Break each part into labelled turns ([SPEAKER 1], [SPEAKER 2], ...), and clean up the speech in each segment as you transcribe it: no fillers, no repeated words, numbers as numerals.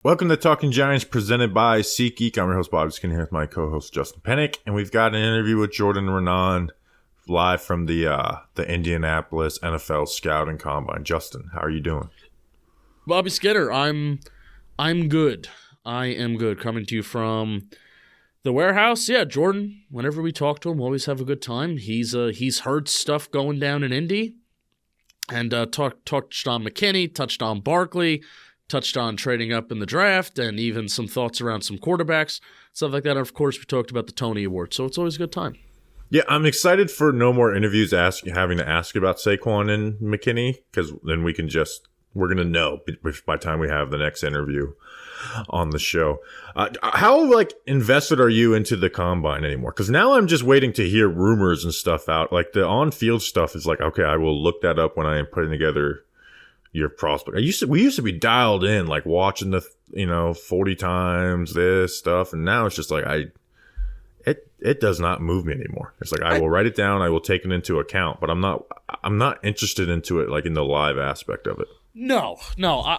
[SPEAKER 1] Welcome to Talking Giants, presented by SeatGeek. I'm your host, Bob McKinney, here with my co-host, Justin Pennick, and we've got an interview with Jordan Raanan live from the Indianapolis NFL Scouting Combine. Justin, how are you doing?
[SPEAKER 2] Bobby Skinner, I'm good. I am good. Coming to you from the warehouse. Yeah, Jordan, whenever we talk to him, always have a good time. He's heard stuff going down in Indy, and touched on McKinney, touched on Barkley, touched on trading up in the draft, and even some thoughts around some quarterbacks, stuff like that. And of course, we talked about the Toney Awards, so it's always a good time.
[SPEAKER 1] Yeah, I'm excited for no more interviews having to ask about Saquon and McKinney, because then we're going to know by the time we have the next interview on the show. How invested are you into the combine anymore? Because now I'm just waiting to hear rumors and stuff out. Like the on-field stuff is like, okay, I will look that up when I am putting together your prospect. We used to be dialed in, like watching the 40 times this stuff, and now it's just like it does not move me anymore. It's like I will write it down, I will take it into account, but I'm not interested into it like in the live aspect of it. No.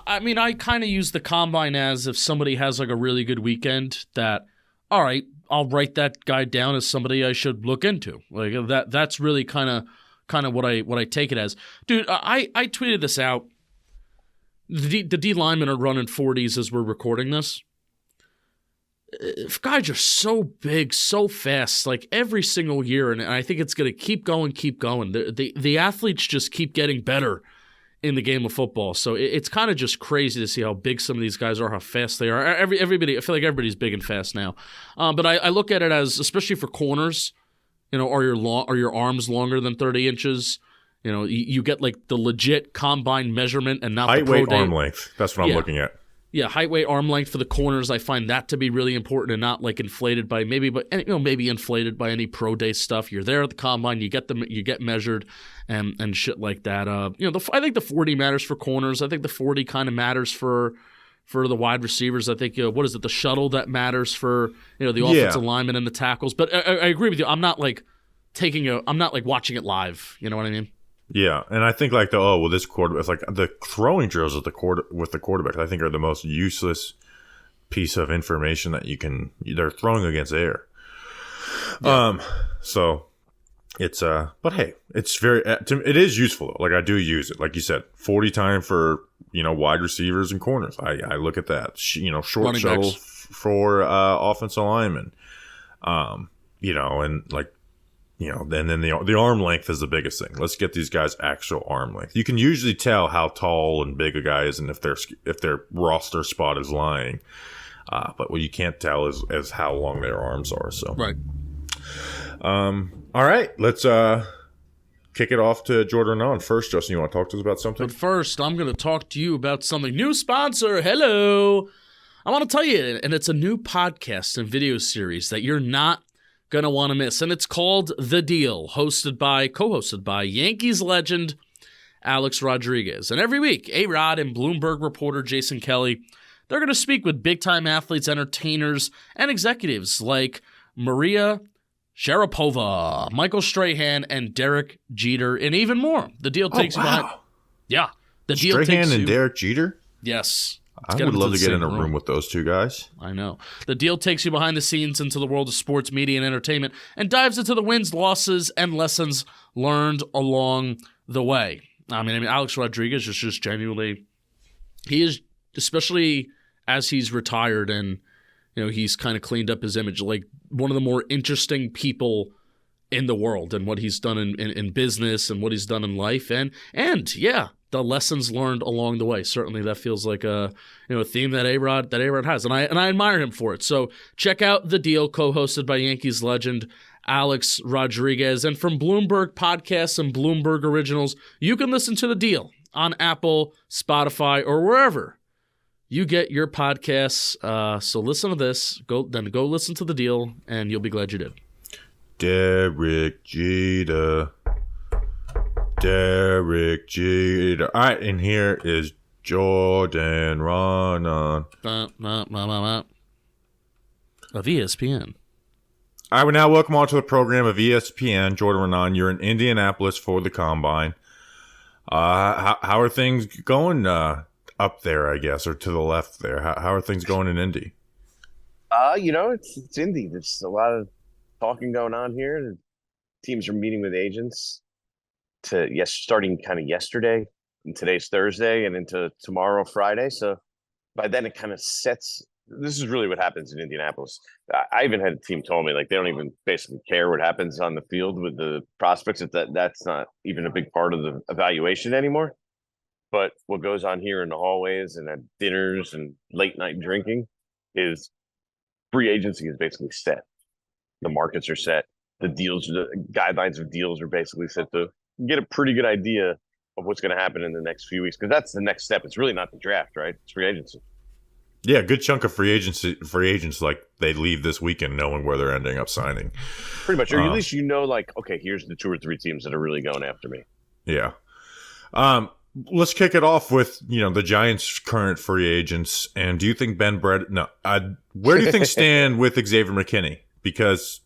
[SPEAKER 2] I mean, I kind of use the combine as if somebody has like a really good weekend that, all right, I'll write that guy down as somebody I should look into. Like that's really kind of what I take it as. Dude, I tweeted this out. The D linemen are running 40s as we're recording this. Guys are so big, so fast, like every single year, and I think it's going to keep going. The athletes just keep getting better in the game of football. So it's kind of just crazy to see how big some of these guys are, how fast they are. Everybody, I feel like everybody's big and fast now. But I look at it as, especially for corners, are your arms longer than 30 inches? You get like the legit combine measurement and not
[SPEAKER 1] height,
[SPEAKER 2] the pro
[SPEAKER 1] weight,
[SPEAKER 2] day.
[SPEAKER 1] arm length. That's what I'm looking at.
[SPEAKER 2] Yeah, height, weight, arm length for the corners. I find that to be really important and not like inflated by maybe inflated by any pro day stuff. You're there at the combine, you get measured, and shit like that. I think the 40 matters for corners. I think the 40 kind of matters for the wide receivers. I think what is it? The shuttle that matters for the offensive linemen and the tackles. But I agree with you. I'm not like watching it live. You know what I mean?
[SPEAKER 1] Yeah, and I think this quarterback, it's like the throwing drills with the quarterback, I think are the most useless piece of information that they're throwing against air. Yeah. So it's but hey, it is useful though. Like I do use it, like you said, 40 time for wide receivers and corners. I look at that, short
[SPEAKER 2] running
[SPEAKER 1] shuttle
[SPEAKER 2] backs
[SPEAKER 1] for offensive linemen, and like. And then the arm length is the biggest thing. Let's get these guys' actual arm length. You can usually tell how tall and big a guy is, and if their roster spot is lying. But what you can't tell is how long their arms are. So
[SPEAKER 2] right.
[SPEAKER 1] All right. Let's kick it off to Jordan Raanan first. Justin, you want to talk to us about something?
[SPEAKER 2] But first, I'm going to talk to you about something. New sponsor. Hello. I want to tell you, and it's a new podcast and video series that you're not gonna want to miss, and it's called The Deal, co-hosted by Yankees legend Alex Rodriguez. And every week, A-Rod and Bloomberg reporter Jason Kelly, they're gonna speak with big-time athletes, entertainers, and executives like Maria Sharapova, Michael Strahan, and Derek Jeter, and even more. The Deal takes you behind. Yeah, The Deal takes you.
[SPEAKER 1] Strahan and Derek Jeter.
[SPEAKER 2] Yes.
[SPEAKER 1] I would love to get in a room with those two guys.
[SPEAKER 2] I know. The Deal takes you behind the scenes into the world of sports, media, and entertainment and dives into the wins, losses, and lessons learned along the way. I mean, Alex Rodriguez is just genuinely – he is, especially as he's retired and, he's kind of cleaned up his image, like one of the more interesting people in the world and what he's done in business and what he's done in life. And yeah, the lessons learned along the way. Certainly that feels like a theme that A-Rod has, and I admire him for it. So check out The Deal, co-hosted by Yankees legend Alex Rodriguez. And from Bloomberg Podcasts and Bloomberg Originals, you can listen to The Deal on Apple, Spotify, or wherever you get your podcasts. So listen to this, go listen to The Deal, and you'll be glad you did.
[SPEAKER 1] Derek Jeter. All right, and here is Jordan Raanan
[SPEAKER 2] of ESPN.
[SPEAKER 1] I would now welcome on to the program of ESPN, Jordan Raanan. You're in Indianapolis for the Combine. How are things going? up there, I guess, or to the left there? How are things going in Indy?
[SPEAKER 3] It's Indy. There's a lot of talking going on here. The teams are meeting with agents starting kind of yesterday, and today's Thursday, and into tomorrow, Friday. So by then it kind of sets. This is really what happens in Indianapolis. I even had a team told me like they don't even basically care what happens on the field with the prospects. That's not even a big part of the evaluation anymore. But what goes on here in the hallways and at dinners and late night drinking is free agency is basically set. The markets are set. The guidelines of deals are basically set to get a pretty good idea of what's going to happen in the next few weeks. Because that's the next step. It's really not the draft, right? It's free agency.
[SPEAKER 1] Yeah, a good chunk of free agents, like they leave this weekend knowing where they're ending up signing.
[SPEAKER 3] Pretty much, or at least like, okay, here's the 2 or 3 teams that are really going after me.
[SPEAKER 1] Yeah. Let's kick it off with the Giants' current free agents. And do you think where do you think stand with Xavier McKinney? Because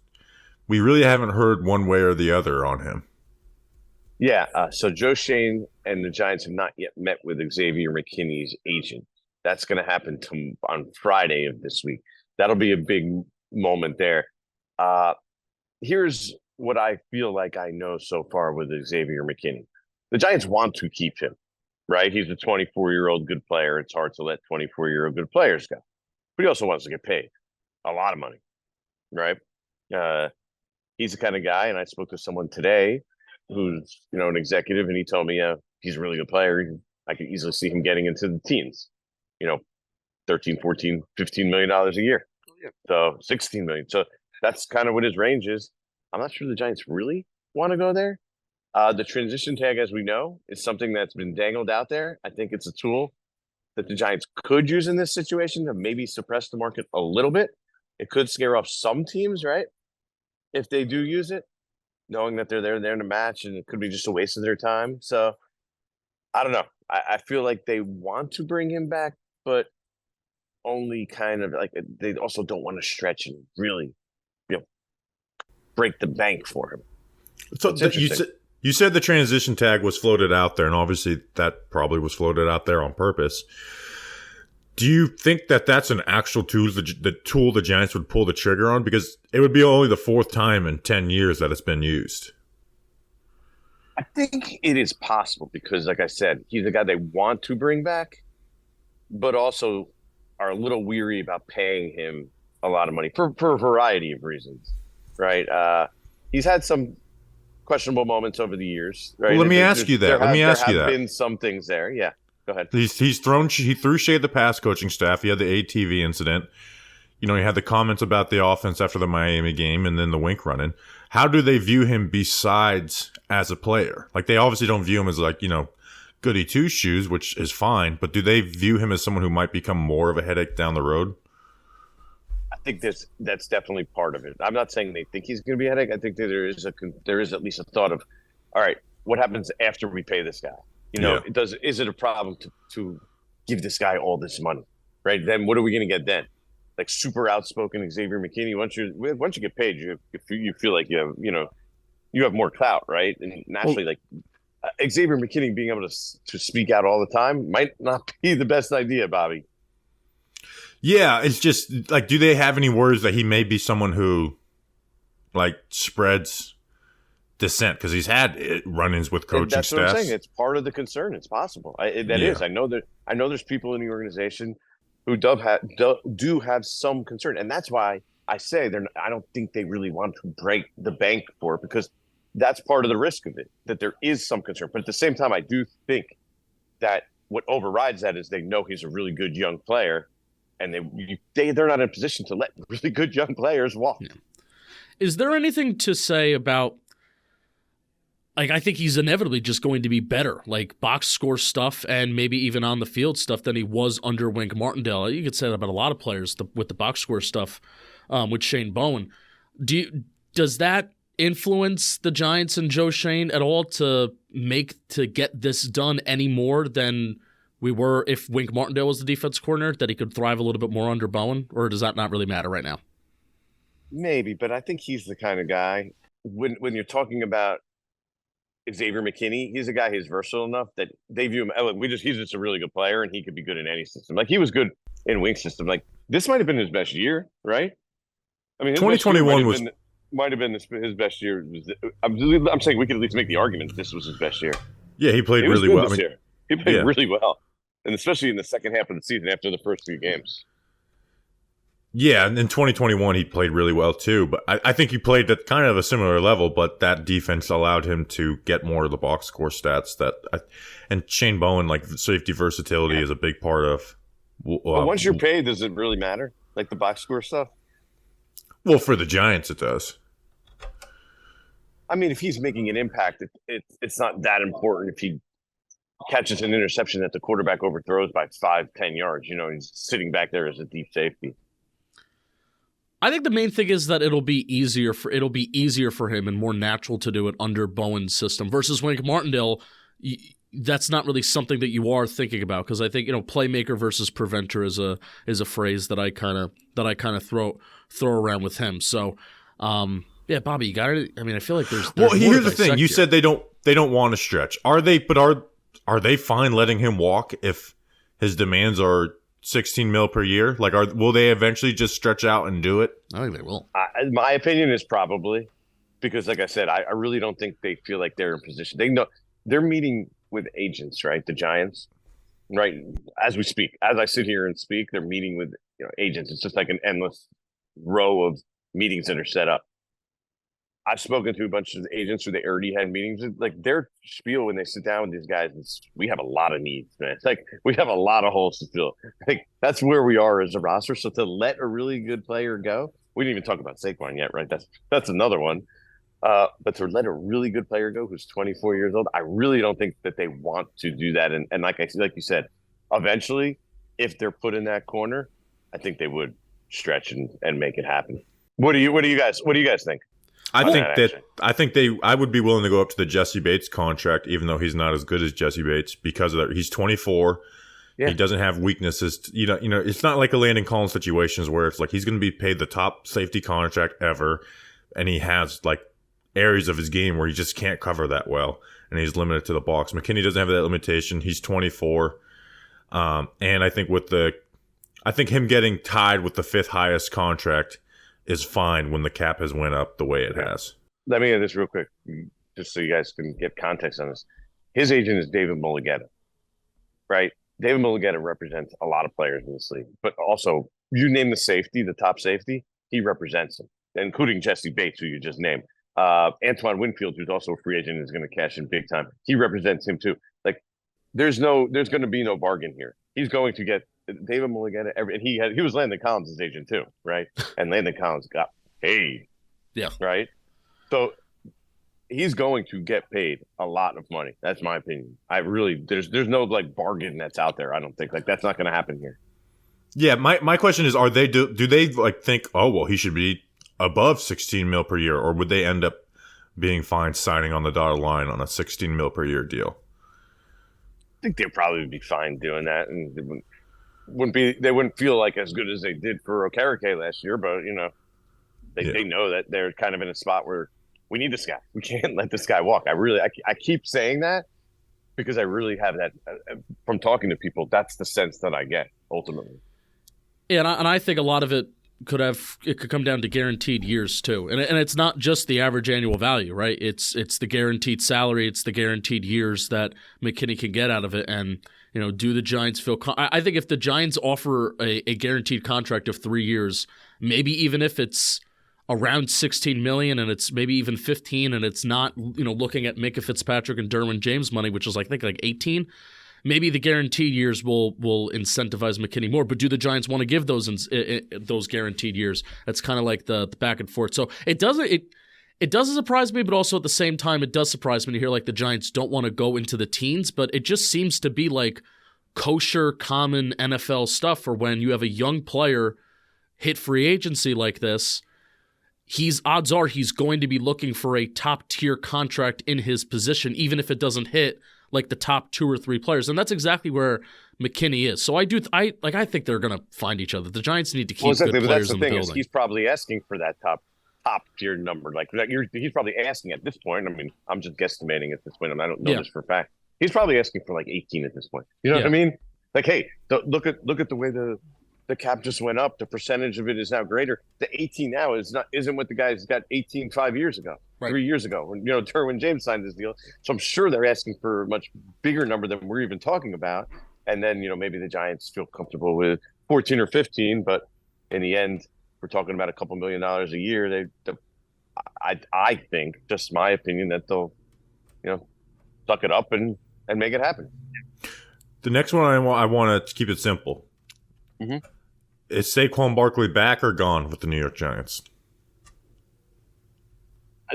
[SPEAKER 1] we really haven't heard one way or the other on him.
[SPEAKER 3] Yeah. So Joe Schoen and the Giants have not yet met with Xavier McKinney's agent. That's going to happen on Friday of this week. That'll be a big moment there. Here's what I feel like I know so far with Xavier McKinney. The Giants want to keep him, right? He's a 24-year-old good player. It's hard to let 24-year-old good players go. But he also wants to get paid a lot of money, right? He's the kind of guy, and I spoke to someone today who's, an executive, and he told me he's a really good player. I could easily see him getting into the teens. 13, 14, $15 million a year. So 16 million. So that's kind of what his range is. I'm not sure the Giants really want to go there. The transition tag, as we know, is something that's been dangled out there. I think it's a tool that the Giants could use in this situation to maybe suppress the market a little bit. It could scare off some teams, right? If they do use it, knowing that they're there to match, and it could be just a waste of their time. So I don't know. I feel like they want to bring him back, but only kind of like they also don't want to stretch and really, break the bank for him.
[SPEAKER 1] So you said the transition tag was floated out there, and obviously that probably was floated out there on purpose. Do you think that that's an actual tool, the tool the Giants would pull the trigger on? Because it would be only the 4th time in 10 years that it's been used.
[SPEAKER 3] I think it is possible because, like I said, he's the guy they want to bring back, but also are a little weary about paying him a lot of money for a variety of reasons, right? He's had some questionable moments over the years, right?
[SPEAKER 1] Well, let me ask you that.
[SPEAKER 3] There have been some things there. Yeah, go ahead.
[SPEAKER 1] He threw shade at the pass coaching staff. He had the ATV incident. He had the comments about the offense after the Miami game and then the wink running. How do they view him besides as a player? Like, they obviously don't view him as like, goody two-shoes, which is fine, but do they view him as someone who might become more of a headache down the road?
[SPEAKER 3] I think that's definitely part of it. I'm not saying they think he's going to be a headache. I think that there is at least a thought of, all right, what happens after we pay this guy? Is it a problem to give this guy all this money, right? Then what are we going to get then? Like super outspoken Xavier McKinney. Once you get paid, you feel like you have more clout, right? And naturally, Xavier McKinney being able to speak out all the time might not be the best idea, Bobby.
[SPEAKER 1] Yeah, it's just like, do they have any words that he may be someone who spreads dissent? Because he's had run-ins with coaching staffs.
[SPEAKER 3] That's what I'm saying. It's part of the concern. It's possible. Is. I know there's people in the organization who do have some concern, and that's why I say I don't think they really want to break the bank for it, because that's part of the risk of it, that there is some concern. But at the same time, I do think that what overrides that is they know he's a really good young player, and they're not in a position to let really good young players walk.
[SPEAKER 2] Yeah. Is there anything to say about, I think he's inevitably just going to be better, box score stuff and maybe even on the field stuff than he was under Wink Martindale. You could say that about a lot of players with the box score stuff with Shane Bowen. Does that influence the Giants and Joe Schoen at all to get this done any more than we were if Wink Martindale was the defense coordinator, that he could thrive a little bit more under Bowen? Or does that not really matter right now?
[SPEAKER 3] Maybe, but I think he's the kind of guy when you're talking about Xavier McKinney, he's a guy who's versatile enough that they view him. He's just a really good player, and he could be good in any system. Like he was good in wing system. Like this might have been his best year, right? I mean,
[SPEAKER 1] 2021
[SPEAKER 3] might have been his best year. I'm saying we could at least make the argument this was his best year.
[SPEAKER 1] Yeah, he played really well.
[SPEAKER 3] This year. He played really well, and especially in the second half of the season after the first few games.
[SPEAKER 1] Yeah, and in 2021 he played really well too, but I think he played at kind of a similar level, but that defense allowed him to get more of the box score stats and Shane Bowen, like safety versatility is a big part of.
[SPEAKER 3] But once you're paid, does it really matter? Like the box score stuff?
[SPEAKER 1] Well, for the Giants it does.
[SPEAKER 3] I mean, if he's making an impact, it's not that important if he catches an interception that the quarterback overthrows by 5-10 yards. You know, he's sitting back there as a deep safety.
[SPEAKER 2] I think the main thing is that it'll be easier for him and more natural to do it under Bowen's system versus Wink Martindale. That's not really something that you are thinking about because I think playmaker versus preventer is a phrase that I kind of throw around with him. So yeah, Bobby, you got it. I mean, I feel like there's
[SPEAKER 1] well. Here's the thing: you said they don't want to stretch. Are they? But are they fine letting him walk if his demands are $16 million per year? Like, will they eventually just stretch out and do it?
[SPEAKER 2] I think they will.
[SPEAKER 3] My opinion is probably because, like I said, I really don't think they feel like they're in position. They know they're meeting with agents, right? The Giants, right? As we speak, as I sit here and speak, they're meeting with agents. It's just like an endless row of meetings that are set up. I've spoken to a bunch of agents who they already had meetings. Like their spiel when they sit down with these guys is, we have a lot of needs, man. It's like we have a lot of holes to fill. Like that's where we are as a roster. So to let a really good player go, we didn't even talk about Saquon yet, right? That's another one. But to let a really good player go who's 24 years old, I really don't think that they want to do that. And like you said, eventually, if they're put in that corner, I think they would stretch and make it happen. What do you guys think?
[SPEAKER 1] I would be willing to go up to the Jesse Bates contract, even though he's not as good as Jesse Bates because of that. He's 24. Yeah. He doesn't have weaknesses. It's not like a Landon Collins situations where it's like he's going to be paid the top safety contract ever, and he has like areas of his game where he just can't cover that well, and he's limited to the box. McKinney doesn't have that limitation. He's 24, and I think him getting tied with the fifth highest contract is fine when the cap has went up the way it has.
[SPEAKER 3] Let me add this real quick, just so you guys can get context on this. His agent is David Mulugeta, right? David Mulugeta represents a lot of players in this league, but also you name the top safety, he represents them, including Jesse Bates, who you just named. Antoine Winfield, who's also a free agent, is going to cash in big time. He represents him too. Like, there's going to be no bargain here. He's going to get David Mulugeta, and he was Landon Collins' agent too, right? And Landon Collins got paid,
[SPEAKER 2] yeah,
[SPEAKER 3] right. So he's going to get paid a lot of money. That's my opinion. There's no like bargain that's out there. I don't think that's not going to happen here.
[SPEAKER 1] Yeah, my question is, do they like think, oh well, he should be above $16 million per year, or would they end up being fine signing on the dotted line on a $16 million per year deal?
[SPEAKER 3] I think they'd probably be fine doing that, and they wouldn't feel like as good as they did for Okereke last year, but they know that they're kind of in a spot where we need this guy. We can't let this guy walk. I keep saying that because I really have that from talking to people. That's the sense that I get ultimately.
[SPEAKER 2] Yeah, and I think a lot of it could come down to guaranteed years too, and it's not just the average annual value, right? It's the guaranteed salary, it's the guaranteed years that McKinney can get out of it, and do the Giants feel? I think if the Giants offer a guaranteed contract of 3 years, maybe even if it's around $16 million and it's maybe even 15, and it's not looking at Minka Fitzpatrick and Derwin James money, which is I think like 18. Maybe the guaranteed years will incentivize McKinney more, but do the Giants want to give those guaranteed years? That's kind of like the back and forth. So it doesn't surprise me, but also at the same time, it does surprise me to hear like the Giants don't want to go into the teens, but it just seems to be like kosher, common NFL stuff for when you have a young player hit free agency like this. Odds are he's going to be looking for a top tier contract in his position, even if it doesn't hit like the top 2 or 3 players, and that's exactly where McKinney is. So I think they're going to find each other. The Giants need to keep good players in the building.
[SPEAKER 3] He's probably asking for that top top tier number. Like he's probably asking at this point. I mean, I'm just guesstimating at this point, and I don't know
[SPEAKER 2] Yeah.
[SPEAKER 3] this for a fact. He's probably asking for like 18 at this point. You know
[SPEAKER 2] Yeah.
[SPEAKER 3] what I mean? Like, hey, look at the way the cap just went up. The percentage of it is now greater. The 18 now isn't what the guys got 18 5 years ago,
[SPEAKER 2] Right.
[SPEAKER 3] 3 years ago when Derwin James signed this deal. So I'm sure they're asking for a much bigger number than we're even talking about. And then maybe the Giants feel comfortable with 14 or 15, but in the end, we're talking about a couple $1 million a year. I think, just my opinion, that they'll suck it up and make it happen.
[SPEAKER 1] The next one I want to keep it simple.
[SPEAKER 3] Mm-hmm.
[SPEAKER 1] Is Saquon Barkley back or gone with the New York Giants?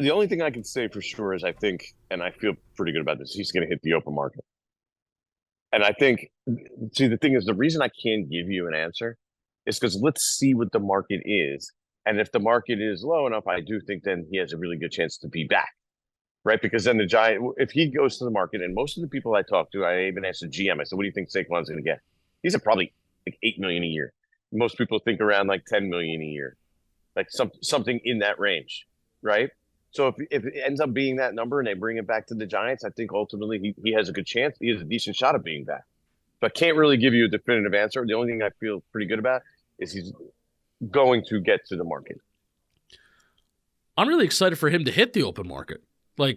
[SPEAKER 3] The only thing I can say for sure is I think, and I feel pretty good about this, he's going to hit the open market. And I think, see, the thing is, the reason I can't give you an answer is because let's see what the market is. And if the market is low enough, I do think then he has a really good chance to be back. Right? Because then if he goes to the market, and most of the people I talk to, I even asked the GM, I said, what do you think Saquon's going to get? He's at probably like $8 million a year. Most people think around like $10 million a year, like something in that range, right? So if it ends up being that number and they bring it back to the Giants, I think ultimately he has a good chance. He has a decent shot of being back. But can't really give you a definitive answer. The only thing I feel pretty good about is he's going to get to the market.
[SPEAKER 2] I'm really excited for him to hit the open market.
[SPEAKER 3] Why?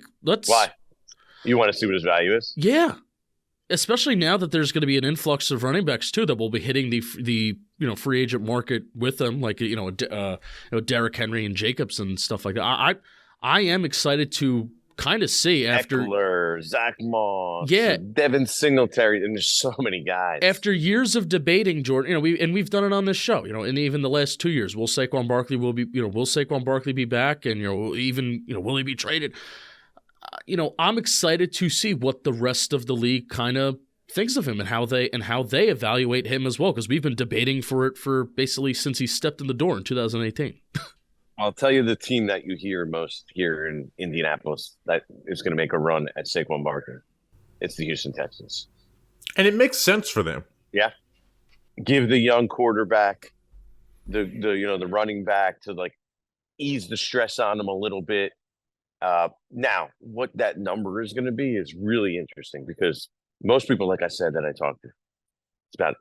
[SPEAKER 3] You want to see what his value is?
[SPEAKER 2] Yeah. Especially now that there's going to be an influx of running backs too that will be hitting the free agent market with them, like Derrick Henry and Jacobs and stuff like that. I am excited to kind of see after
[SPEAKER 3] Eckler, Zach Moss,
[SPEAKER 2] yeah,
[SPEAKER 3] Devin Singletary, and there's so many guys.
[SPEAKER 2] After years of debating, Jordan, we've done it on this show, and even the last 2 years, will Saquon Barkley be back, and will he be traded? I'm excited to see what the rest of the league kind of thinks of him and how they evaluate him as well, because we've been debating for basically since he stepped in the door in 2018.
[SPEAKER 3] I'll tell you the team that you hear most here in Indianapolis that is going to make a run at Saquon Barkley. It's the Houston Texans.
[SPEAKER 1] And it makes sense for them.
[SPEAKER 3] Yeah. Give the young quarterback the running back to like ease the stress on them a little bit. Now, what that number is going to be is really interesting because most people, like I said, that I talked to, it's about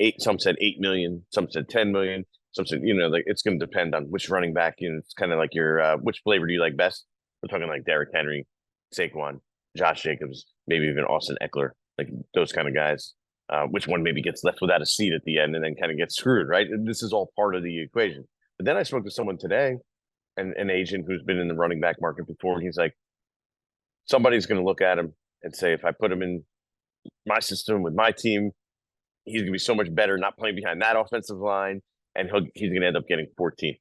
[SPEAKER 3] 8. Some said 8 million, some said 10 million. Some said, it's going to depend on which running back. It's kind of like your which flavor do you like best? We're talking like Derrick Henry, Saquon, Josh Jacobs, maybe even Austin Eckler, like those kind of guys. Which one maybe gets left without a seat at the end and then kind of gets screwed, right? And this is all part of the equation. But then I spoke to someone today, an agent who's been in the running back market before. He's like, somebody's going to look at him and say, if I put him in my system with my team, he's going to be so much better not playing behind that offensive line, and he's going to end up getting 14.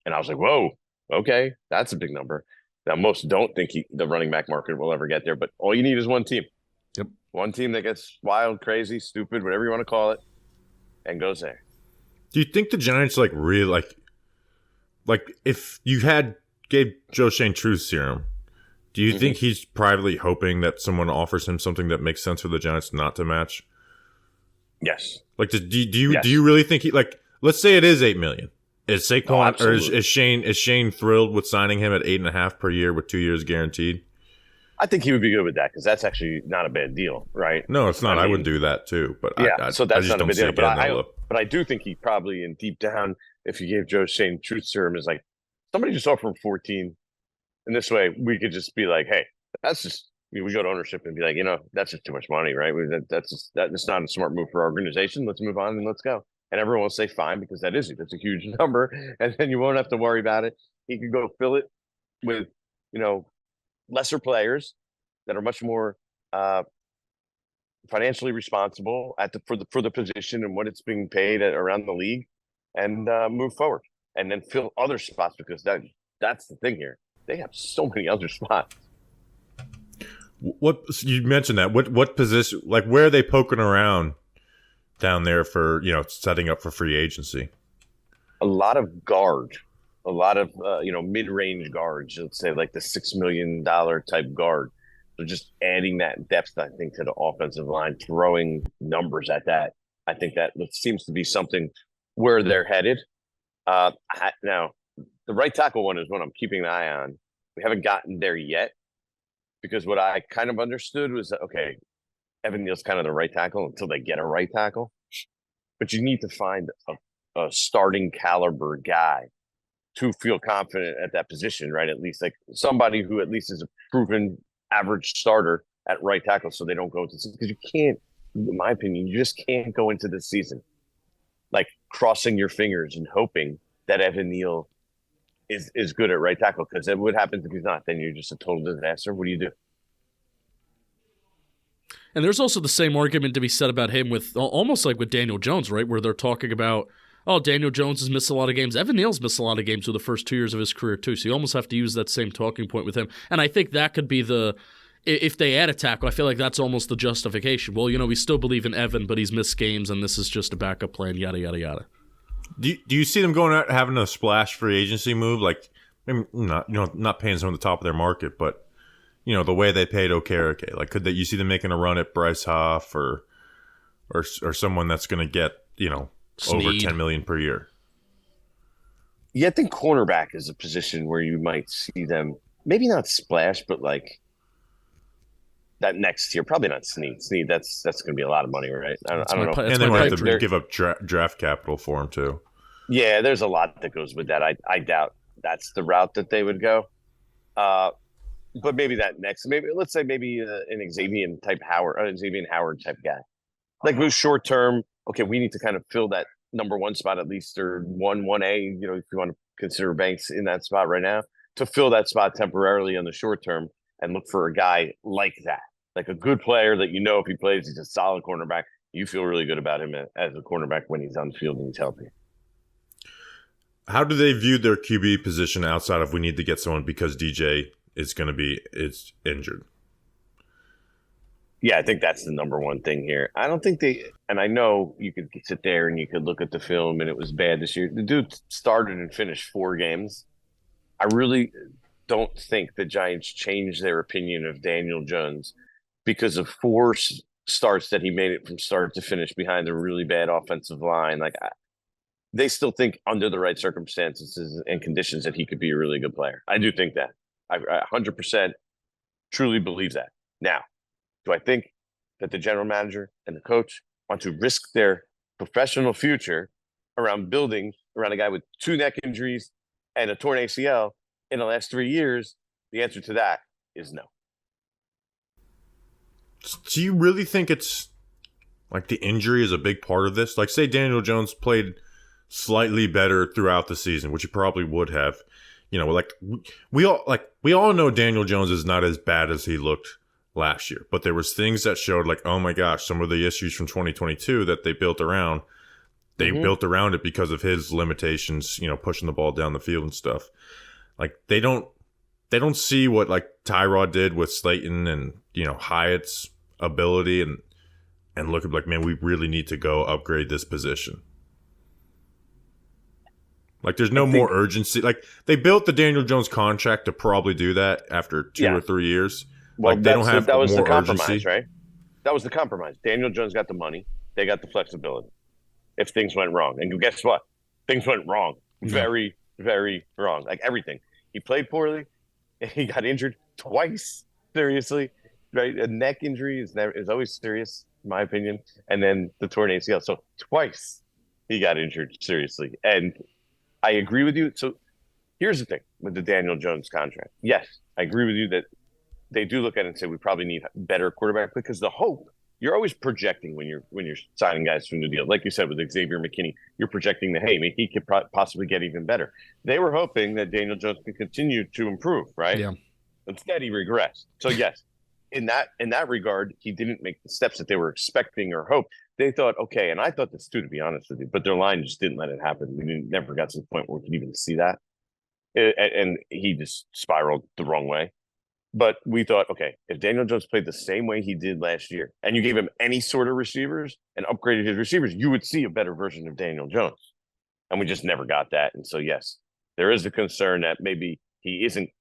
[SPEAKER 3] And I was like, whoa, okay, that's a big number. Now, most don't think the running back market will ever get there, but all you need is one team.
[SPEAKER 2] Yep.
[SPEAKER 3] One team that gets wild, crazy, stupid, whatever you want to call it, and goes there.
[SPEAKER 1] Do you think the Giants really if you gave Joe Shane truth serum, do you think he's privately hoping that someone offers him something that makes sense for the Giants not to match?
[SPEAKER 3] Yes.
[SPEAKER 1] Do you really think let's say it is 8 million. Is Saquon or is Shane thrilled with signing him at 8.5 per year with 2 years guaranteed?
[SPEAKER 3] I think he would be good with that because that's actually not a bad deal, right?
[SPEAKER 1] No, it's not. I would do that too, but
[SPEAKER 3] yeah, so that's not a bad deal. But I do think he probably, in deep down, if you gave Joe Shane truth serum, is like somebody just offer him 14, and this way we could just be like, hey, that's just we go to ownership and be like, that's just too much money, right? That's not a smart move for our organization. Let's move on and let's go. And everyone will say fine because that's a huge number, and then you won't have to worry about it. He could go fill it with lesser players that are much more financially responsible for the position and what it's being paid around the league, and move forward, and then fill other spots because that's the thing here. They have so many other spots.
[SPEAKER 1] What you mentioned that what position, where are they poking around down there for setting up for free agency?
[SPEAKER 3] A lot of guard. A lot of mid-range guards, let's say like the $6 million type guard. So just adding that depth, I think, to the offensive line, throwing numbers at that. I think that seems to be something where they're headed. Now, the right tackle one is what I'm keeping an eye on. We haven't gotten there yet because what I kind of understood was that, okay, Evan Neal's kind of the right tackle until they get a right tackle. But you need to find a starting caliber guy to feel confident at that position, right? At least like somebody who at least is a proven average starter at right tackle so they don't go into because you can't, in my opinion, you just can't go into this season like crossing your fingers and hoping that Evan Neal is good at right tackle because then what happens if he's not? Then you're just a total disaster. What do you do?
[SPEAKER 2] And there's also the same argument to be said about him with almost like with Daniel Jones, right? Where they're talking about, oh, Daniel Jones has missed a lot of games. Evan Neal's missed a lot of games for the first 2 years of his career too. So you almost have to use that same talking point with him. And I think that could be if they add a tackle, I feel like that's almost the justification. Well, we still believe in Evan, but he's missed games and this is just a backup plan, yada, yada, yada.
[SPEAKER 1] Do you see them going out having a splash free agency move? Like, maybe not paying someone the top of their market, but the way they paid Okereke. Like, you see them making a run at Bryce Huff or someone that's going to get over $10 million per year?
[SPEAKER 3] Yeah, I think cornerback is a position where you might see them maybe not splash, but like that next year, probably not Snead. Snead, that's going to be a lot of money, right? I don't know.
[SPEAKER 1] And they might have to give up draft capital for him too.
[SPEAKER 3] Yeah, there's a lot that goes with that. I doubt that's the route that they would go. But maybe that next, let's say an Xavier Howard type guy, like who's short term. Okay, we need to kind of fill that number one spot at least, or 1A. If you want to consider Banks in that spot right now, to fill that spot temporarily in the short term, and look for a guy like that, like a good player that if he plays, he's a solid cornerback. You feel really good about him as a cornerback when he's on the field and he's healthy.
[SPEAKER 1] How do they view their QB position outside of we need to get someone because DJ is injured?
[SPEAKER 3] Yeah, I think that's the number one thing here. I don't think and I know you could sit there and you could look at the film and it was bad this year. The dude started and finished 4 games. I really don't think the Giants changed their opinion of Daniel Jones because of 4 starts that he made it from start to finish behind a really bad offensive line. Like, they still think under the right circumstances and conditions that he could be a really good player. I do think that. I 100% truly believe that. Now, do I think that the general manager and the coach want to risk their professional future around building around a guy with 2 neck injuries and a torn ACL in the last 3 years? The answer to that is no.
[SPEAKER 1] Do you really think it's like the injury is a big part of this? Like, say Daniel Jones played slightly better throughout the season, which he probably would have. We all know Daniel Jones is not as bad as he looked last year, but there was things that showed like, oh my gosh, some of the issues from 2022 that they built around. They built around it because of his limitations, pushing the ball down the field and stuff. Like, they don't see what like Tyrod did with Slayton and Hyatt's ability and look at like, man, we really need to go upgrade this position. Like, there's no more urgency. Like, they built the Daniel Jones contract to probably do that after 2 or 3 years.
[SPEAKER 3] Well,
[SPEAKER 1] like, they don't have
[SPEAKER 3] that was
[SPEAKER 1] more
[SPEAKER 3] the compromise,
[SPEAKER 1] urgency.
[SPEAKER 3] right? That was the compromise. Daniel Jones got the money. They got the flexibility. If things went wrong, and guess what? Things went wrong. Very, very wrong. Like, everything. He played poorly. He got injured twice. Seriously, right? A neck injury is always serious, in my opinion. And then the torn ACL. So twice he got injured seriously. And I agree with you. So here's the thing with the Daniel Jones contract. Yes, I agree with you that they do look at it and say we probably need better quarterback, because the hope, you're always projecting when you're signing guys from the deal. Like you said with Xavier McKinney, you're projecting that, hey, maybe he could possibly get even better. They were hoping that Daniel Jones could continue to improve, right?
[SPEAKER 2] Yeah.
[SPEAKER 3] Instead, he regressed. So yes, in that regard, he didn't make the steps that they were expecting or hoped. They thought, okay, and I thought this too, to be honest with you, but their line just didn't let it happen. We never got to the point where we could even see that. And he just spiraled the wrong way. But we thought, okay, if Daniel Jones played the same way he did last year, and you gave him any sort of receivers and upgraded his receivers, you would see a better version of Daniel Jones. And we just never got that. And so, yes, there is a concern that maybe he isn't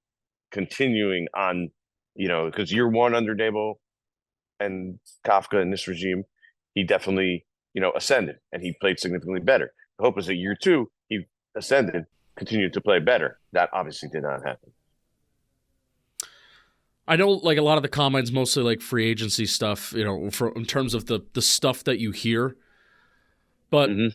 [SPEAKER 3] continuing on, because year one under Dable and Kafka in this regime, he definitely, ascended and he played significantly better. The hope is that year 2, he ascended continued to play better. That obviously did not happen.
[SPEAKER 2] I know, like, a lot of the comments, mostly like free agency stuff, in terms of the stuff that you hear. But in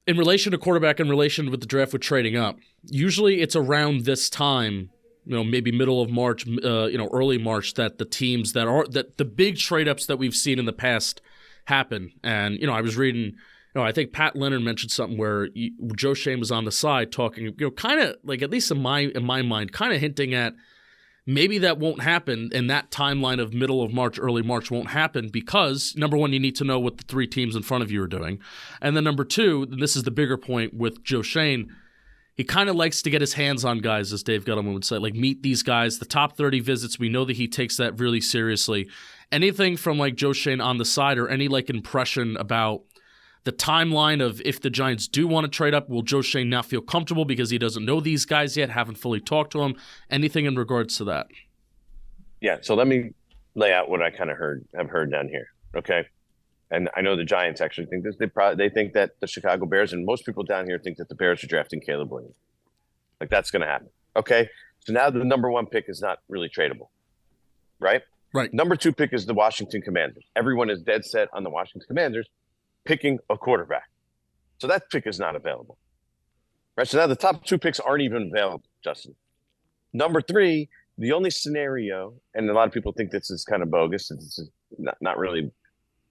[SPEAKER 2] relation to quarterback, in relation with the draft with trading up, usually it's around this time, maybe middle of March, early March, that the teams that the big trade ups that we've seen in the past happen. And, I was reading, I think Pat Leonard mentioned something where Joe Schoen was on the side talking, kind of like, at least in my mind, kind of hinting at maybe that won't happen, and that timeline of middle of March, early March won't happen because, number one, you need to know what the three teams in front of you are doing. And then number two, and this is the bigger point with Joe Schoen, he kind of likes to get his hands on guys, as Dave Gettleman would say, like meet these guys, the top 30 visits. We know that he takes that really seriously. Anything from like Joe Schoen on the side or any like impression about the timeline of if the Giants do want to trade up, will Joe Schoen not feel comfortable because he doesn't know these guys yet, haven't fully talked to them? Anything in regards to that?
[SPEAKER 3] Yeah, so let me lay out what I kind of have heard down here, okay? And I know the Giants actually think this. They think that the Chicago Bears and most people down here think that the Bears are drafting Caleb Williams. Like, that's going to happen, okay? So now the number one pick is not really tradable, right?
[SPEAKER 2] Right.
[SPEAKER 3] Number two pick is the Washington Commanders. Everyone is dead set on the Washington Commanders picking a quarterback. So that pick is not available. Right. So now the top two picks aren't even available, Justin. Number three, the only scenario, and a lot of people think this is kind of bogus. This is not really,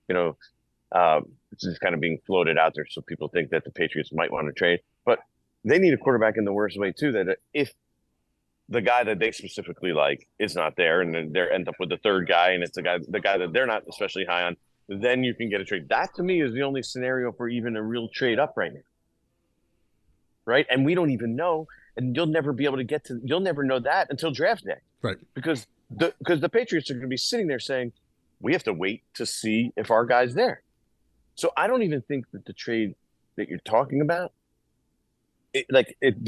[SPEAKER 3] it's just kind of being floated out there. So people think that the Patriots might want to trade, but they need a quarterback in the worst way too, that if the guy that they specifically like is not there and then they end up with the third guy and it's the guy that they're not especially high on, then you can get a trade. That, to me, is the only scenario for even a real trade up right now. Right? And we don't even know, and you'll never be able to you'll never know that until draft day.
[SPEAKER 2] Right.
[SPEAKER 3] Because the Patriots are going to be sitting there saying, we have to wait to see if our guy's there. So I don't even think that the trade that you're talking about,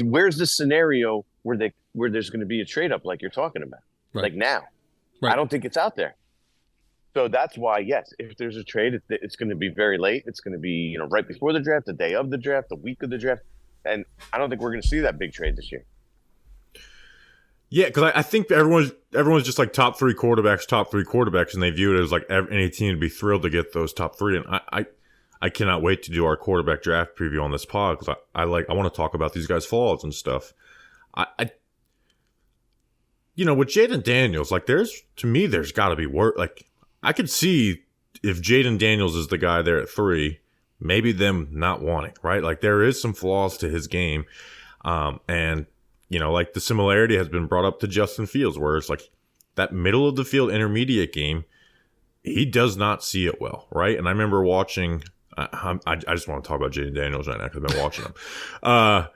[SPEAKER 3] where's the scenario where there's going to be a trade up like you're talking about? Right. Like now. Right. I don't think it's out there. So that's why, yes, if there's a trade, it's going to be very late. It's going to be, right before the draft, the day of the draft, the week of the draft. And I don't think we're going to see that big trade this year.
[SPEAKER 1] Yeah, because I think everyone's just like top three quarterbacks, and they view it as like any team would be thrilled to get those top three. And I cannot wait to do our quarterback draft preview on this pod because I want to talk about these guys' flaws and stuff. With Jaden Daniels, like there's got to be work. Like, I could see if Jaden Daniels is the guy there at 3, maybe them not wanting, right? Like, there is some flaws to his game. And, like the similarity has been brought up to Justin Fields, where it's like that middle of the field intermediate game, he does not see it well, right? And I remember watching, I just want to talk about Jaden Daniels right now because I've been watching him. I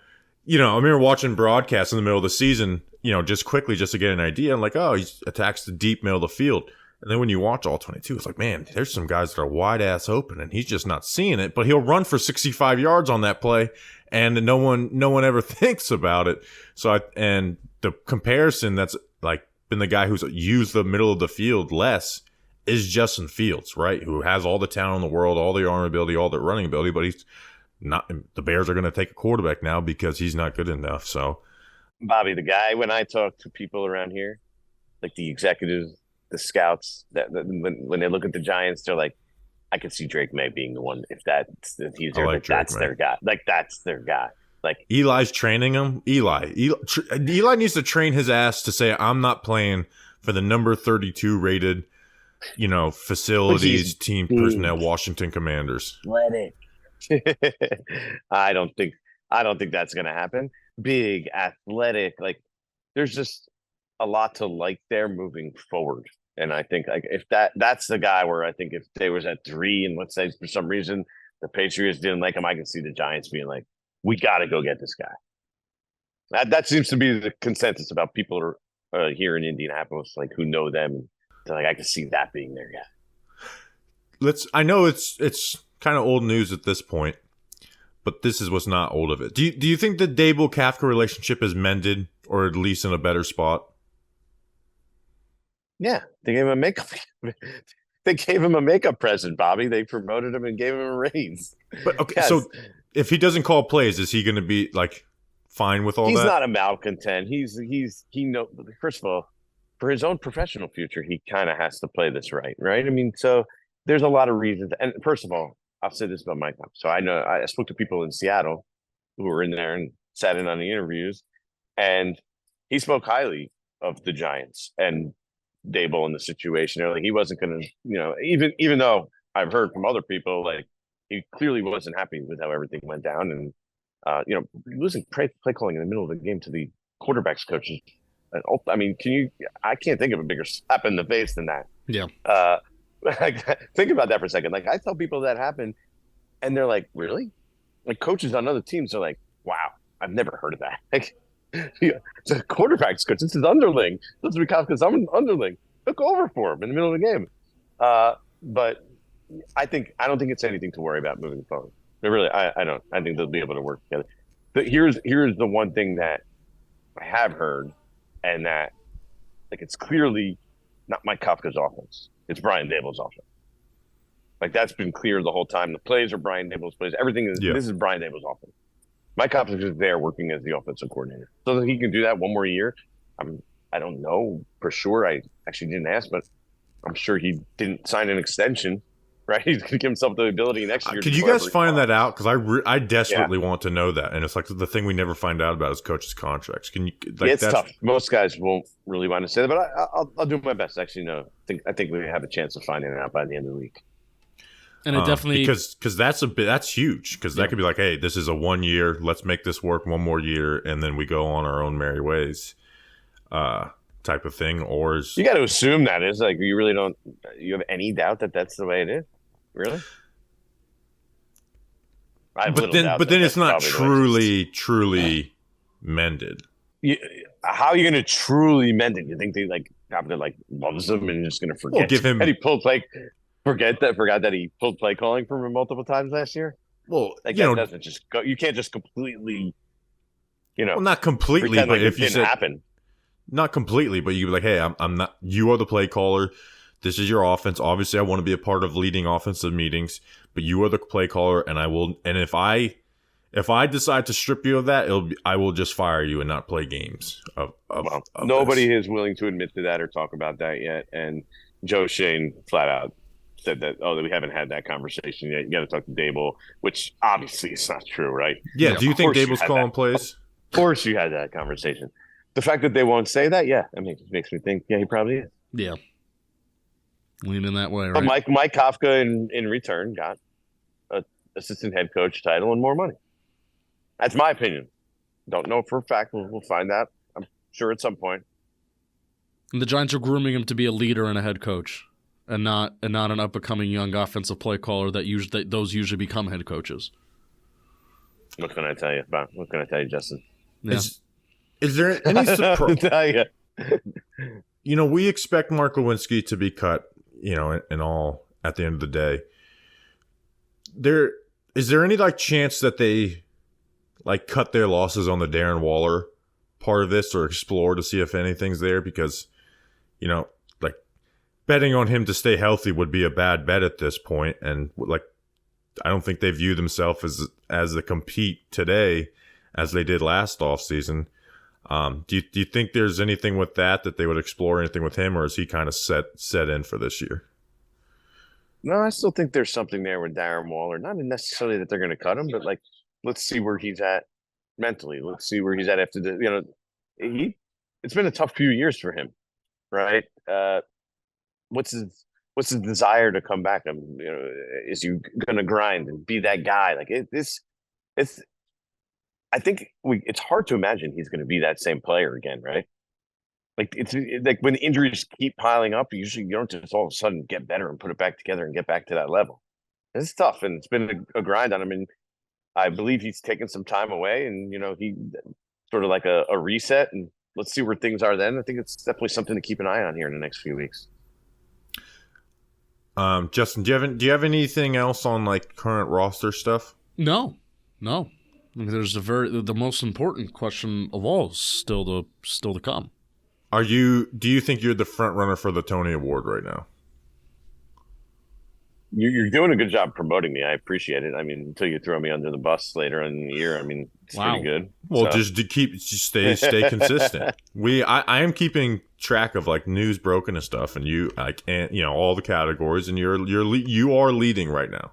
[SPEAKER 1] remember watching broadcasts in the middle of the season, just quickly just to get an idea. And like, oh, he attacks the deep middle of the field. And then when you watch all 22, it's like, man, there's some guys that are wide ass open and he's just not seeing it, but he'll run for 65 yards on that play and no one ever thinks about it. So and the comparison that's like been the guy who's used the middle of the field less is Justin Fields, right? Who has all the talent in the world, all the arm ability, all the running ability, but he's not. The Bears are going to take a quarterback now because he's not good enough. So,
[SPEAKER 3] Bobby, the guy, when I talk to people around here, like the executives, the scouts, that when they look at the Giants, they're like, I could see Drake May being the one if he's there. Like, that's their guy. Like, that's their guy. Like,
[SPEAKER 1] Eli's training him. Eli needs to train his ass to say, I'm not playing for the number 32 rated, facilities, team personnel, Washington Commanders.
[SPEAKER 3] Athletic. I don't think that's going to happen. Big, athletic, like there's just a lot to like there moving forward. And I think like if that's the guy where I think if they was at 3 and let's say for some reason the Patriots didn't like him, I can see the Giants being like, we got to go get this guy. That seems to be the consensus about people here in Indianapolis, like who know them. So, like I can see that being their guy.
[SPEAKER 1] I know it's kind of old news at this point, but this is what's not old of it. Do you think the Dable-Kafka relationship is mended or at least in a better spot?
[SPEAKER 3] Yeah, they gave him a makeup. They gave him a makeup present, Bobby. They promoted him and gave him a raise.
[SPEAKER 1] But okay,
[SPEAKER 3] yes.
[SPEAKER 1] so if he doesn't call plays, is he going to be like fine with all
[SPEAKER 3] He's
[SPEAKER 1] that?
[SPEAKER 3] not a malcontent. He know. First of all, for his own professional future, he kind of has to play this right? I mean, so there's a lot of reasons. And first of all, I'll say this about Mike. So I know I spoke to people in Seattle who were in there and sat in on the interviews, and he spoke highly of the Giants and Dable in the situation. Like he wasn't going to, even though I've heard from other people, like he clearly wasn't happy with how everything went down, and losing play calling in the middle of the game to the quarterbacks coaches. I mean, I can't think of a bigger slap in the face than that.
[SPEAKER 2] Yeah.
[SPEAKER 3] Think about that for a second. Like I tell people that happened, and they're like, "Really?" Like coaches on other teams are like, "Wow, I've never heard of that." Like, it's a quarterback's coach. It's his underling. This is Kafka's underling. Took over for him in the middle of the game. But I don't think it's anything to worry about moving forward. Really, I don't. I think they'll be able to work together. But here's the one thing that I have heard, and that like it's clearly not Mike Kafka's offense. It's Brian Dable's offense. Like that's been clear the whole time. The plays are Brian Dable's plays. Everything is This is Brian Dable's offense. Mike Kafka is there working as the offensive coordinator, so that he can do that one more year. I don't know for sure. I actually didn't ask, but I'm sure he didn't sign an extension. Right, he's going to give himself the ability next year.
[SPEAKER 1] Could you guys find that out? Because I desperately want to know that, and it's like the thing we never find out about is coaches' contracts. Can you? Like,
[SPEAKER 3] it's tough. Most guys won't really want to say that, but I'll do my best. Actually, no, I think we have a chance of finding it out by the end of the week.
[SPEAKER 2] And it definitely
[SPEAKER 1] because that's huge because that could be like, hey, this is a 1 year. Let's make this work one more year, and then we go on our own merry ways, type of thing. Or
[SPEAKER 3] you got to assume that is like you really don't. You have any doubt that that's the way it is? Really?
[SPEAKER 1] But then it's not truly mended.
[SPEAKER 3] How are you going to truly mend it? You think they like Kafka like loves him and just going to forget?
[SPEAKER 1] Well, give him.
[SPEAKER 3] And he forgot that he pulled play calling from him multiple times last year.
[SPEAKER 1] Well,
[SPEAKER 3] like that doesn't just go. You can't just completely,
[SPEAKER 1] well, not completely, but
[SPEAKER 3] like
[SPEAKER 1] if you said
[SPEAKER 3] happen,
[SPEAKER 1] not completely, but you be like, hey, I'm not. You are the play caller. This is your offense. Obviously, I want to be a part of leading offensive meetings, but you are the play caller, and I will. And if I decide to strip you of that, I will just fire you and not play games. Of
[SPEAKER 3] nobody
[SPEAKER 1] this.
[SPEAKER 3] is willing to admit to that or talk about that yet. And Joe Shane flat out said that we haven't had that conversation yet. You got to talk to Dable, which obviously is not true, right?
[SPEAKER 1] Yeah. Do you think Dable's calling plays?
[SPEAKER 3] Of course, you had that conversation. The fact that they won't say that, yeah, I mean, it makes me think, yeah, he probably is.
[SPEAKER 2] Yeah. Leaning that way, right?
[SPEAKER 3] But Mike Kafka in return got an assistant head coach title and more money. That's my opinion. Don't know for a fact. We'll find out, I'm sure, at some point.
[SPEAKER 2] And the Giants are grooming him to be a leader and a head coach, and not an up-and-coming young offensive play caller that those usually become head coaches.
[SPEAKER 3] What can I tell you, Bob? What can I tell you, Justin?
[SPEAKER 2] Yeah.
[SPEAKER 1] Is there any surprise?
[SPEAKER 3] You.
[SPEAKER 1] We expect Mark Lewinsky to be cut. And all at the end of the day, is there any like chance that they like cut their losses on the Darren Waller part of this or explore to see if anything's there? Because, like betting on him to stay healthy would be a bad bet at this point. And like, I don't think they view themselves as a compete today as they did last offseason. Do you think there's anything with that they would explore, anything with him, or is he kind of set in for this year?
[SPEAKER 3] No, I still think there's something there with Darren Waller. Not necessarily that they're going to cut him, but like, let's see where he's at mentally. Let's see where he's at after the, it's been a tough few years for him, right? What's his desire to come back? Is he going to grind and be that guy? Like I think it's hard to imagine he's going to be that same player again, right? Like it's like when injuries keep piling up, usually you don't just all of a sudden get better and put it back together and get back to that level. It's tough, and it's been a grind on him. And I believe he's taken some time away, and he sort of like a reset. And let's see where things are then. I think it's definitely something to keep an eye on here in the next few weeks.
[SPEAKER 1] Justin, do you have anything else on like current roster stuff?
[SPEAKER 2] No. I mean, there's the most important question of all still to come. Do
[SPEAKER 1] you think you're the front runner for the Toney Award right now?
[SPEAKER 3] You're doing a good job promoting me. I appreciate it. I mean, until you throw me under the bus later in the year, I mean, it's
[SPEAKER 2] Wow.
[SPEAKER 3] pretty good.
[SPEAKER 1] Well,
[SPEAKER 3] So,
[SPEAKER 1] just stay consistent. I am keeping track of like news broken and stuff, and you all the categories, and you are leading right now.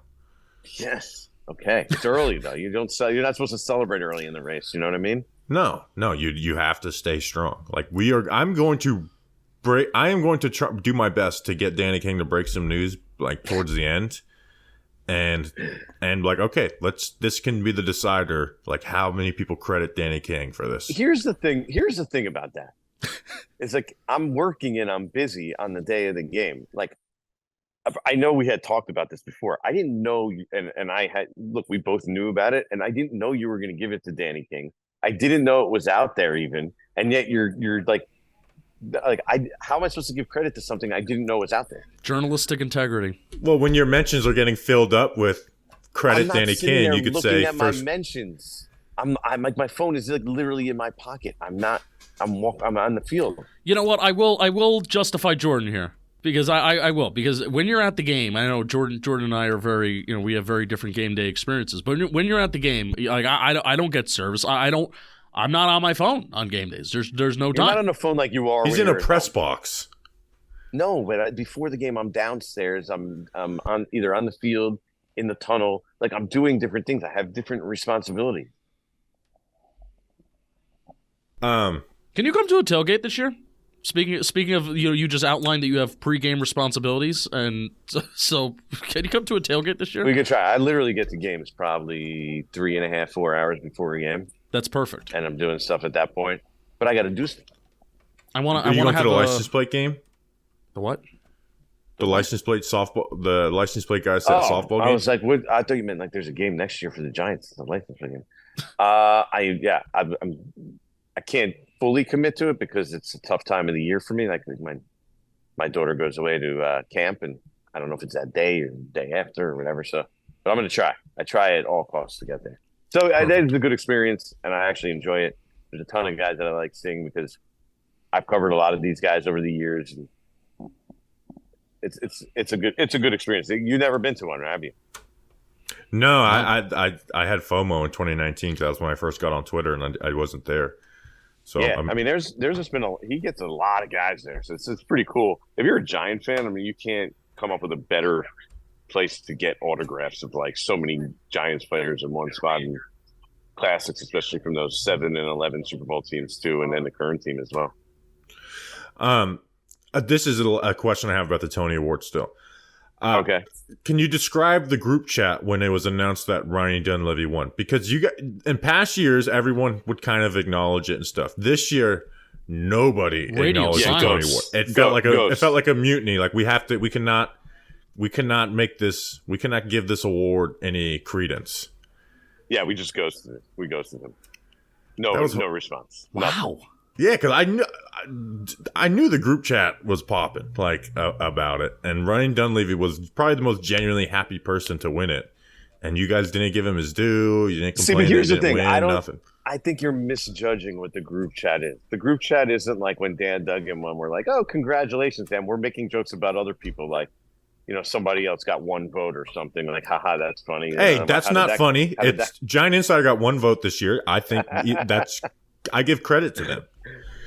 [SPEAKER 3] yes. Okay. It's early though. You're not supposed to celebrate early in the race. You know what I mean?
[SPEAKER 1] No, you have to stay strong. Like I am going to do my best to get Danny King to break some news like towards the end, and like, okay, this can be the decider, like how many people credit Danny King for this.
[SPEAKER 3] Here's the thing about that. It's like I'm working and I'm busy on the day of the game. Like, I know we had talked about this before. I didn't know, we both knew about it, and I didn't know you were going to give it to Danny King. I didn't know it was out there even, and yet you're like, how am I supposed to give credit to something I didn't know was out there?
[SPEAKER 2] Journalistic integrity.
[SPEAKER 1] Well, when your mentions are getting filled up with credit Danny King, you could say
[SPEAKER 3] at
[SPEAKER 1] first.
[SPEAKER 3] My mentions. I'm like, my phone is like literally in my pocket. I'm on the field.
[SPEAKER 2] You know what? I will justify Jordan here. Because I will. Because when you're at the game, I know Jordan and I are very, we have very different game day experiences. But when you're at the game, like I don't get service. I'm not on my phone on game days. There's no time.
[SPEAKER 3] You're not on the phone like you are.
[SPEAKER 1] He's in a press box.
[SPEAKER 3] No, but before the game, I'm downstairs. I'm on either on the field, in the tunnel. Like I'm doing different things. I have different responsibilities.
[SPEAKER 2] Can you come to a tailgate this year? Speaking of, you just outlined that you have pregame responsibilities, and so can you come to a tailgate this year?
[SPEAKER 3] We could try. I literally get to games probably 3.5, 4 hours before a game.
[SPEAKER 2] That's perfect.
[SPEAKER 3] And I'm doing stuff at that point, but I got to do stuff.
[SPEAKER 1] I want to have the license plate game.
[SPEAKER 2] The what?
[SPEAKER 1] The license plate softball. The license plate guys said softball game.
[SPEAKER 3] I was like, what? I thought you meant like there's a game next year for the Giants. The license plate game. I can't fully commit to it because it's a tough time of the year for me. Like my daughter goes away to camp, and I don't know if it's that day or the day after or whatever. So, but I'm going to try. I try at all costs to get there. So that is a good experience, and I actually enjoy it. There's a ton of guys that I like seeing because I've covered a lot of these guys over the years, and it's a good experience. You've never been to one, have you?
[SPEAKER 1] No, I had FOMO in 2019 because that was when I first got on Twitter, and I wasn't there. So
[SPEAKER 3] yeah, I mean, there's just been he gets a lot of guys there, so it's pretty cool. If you're a Giant fan, I mean, you can't come up with a better place to get autographs of like so many Giants players in one spot, and classics, especially from those 7 and 11 Super Bowl teams too, and then the current team as well.
[SPEAKER 1] This is a question I have about the Toney Awards still.
[SPEAKER 3] Okay.
[SPEAKER 1] Can you describe the group chat when it was announced that Ryan Dunleavy won? Because in past years, everyone would kind of acknowledge it and stuff. This year, nobody acknowledged the Toney Award. It felt like a mutiny. Like we cannot give this award any credence.
[SPEAKER 3] Yeah, we just ghosted it. We ghosted him. No response.
[SPEAKER 2] Wow.
[SPEAKER 3] Nothing.
[SPEAKER 1] Yeah, because I knew the group chat was popping about it, and Ryan Dunleavy was probably the most genuinely happy person to win it, and you guys didn't give him his due. You didn't complain.
[SPEAKER 3] See, but here's the thing:
[SPEAKER 1] nothing.
[SPEAKER 3] I think you're misjudging what the group chat is. The group chat isn't like when Dan Duggan won. We're like, "Oh, congratulations, Dan." We're making jokes about other people, like somebody else got 1 vote or something. Like, haha, that's funny.
[SPEAKER 1] Hey, that's not funny. Giant Insider got 1 vote this year. I think I give credit to them.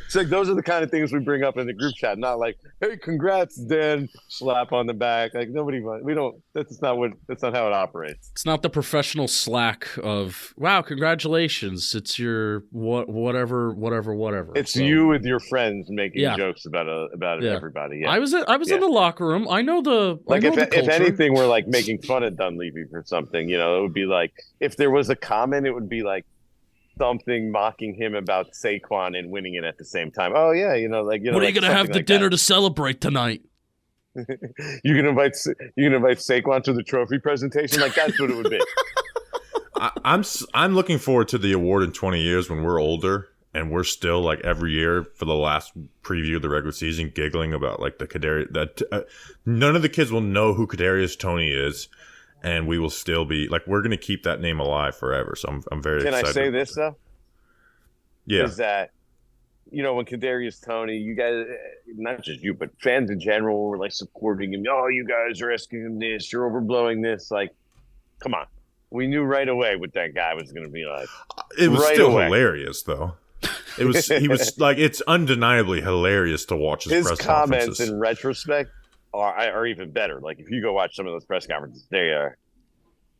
[SPEAKER 3] It's like those are the kind of things we bring up in the group chat, not like, "Hey, congrats, Dan!" Slap on the back. Like we don't. That's not how it operates.
[SPEAKER 2] It's not the professional Slack of "Wow, congratulations!" It's your whatever.
[SPEAKER 3] It's you with your friends making jokes about everybody. Yeah.
[SPEAKER 2] I was in the locker room. I know the
[SPEAKER 3] if anything, we're like making fun of Dunleavy for something. It would be like if there was a comment, it would be like something mocking him about Saquon and winning it at the same time. Oh yeah,
[SPEAKER 2] what are you gonna have the dinner to celebrate tonight?
[SPEAKER 3] You're gonna invite Saquon to the trophy presentation. Like that's what it would be.
[SPEAKER 1] I'm looking forward to the award in 20 years when we're older and we're still like every year for the last preview of the regular season giggling about like the Kadarius. None of the kids will know who Kadarius Toney is. And we will still be like we're going to keep that name alive forever. So I'm very excited.
[SPEAKER 3] Can I say this though?
[SPEAKER 1] Yeah.
[SPEAKER 3] Is that when Kadarius Toney, you guys, not just you, but fans in general were like supporting him. Oh, you guys are asking him this. You're overblowing this. Like, come on. We knew right away what that guy was going to be like.
[SPEAKER 1] It was still hilarious, though. He was like, it's undeniably hilarious to watch his press conferences.
[SPEAKER 3] His comments in retrospect are even better. Like, if you go watch some of those press conferences, they are.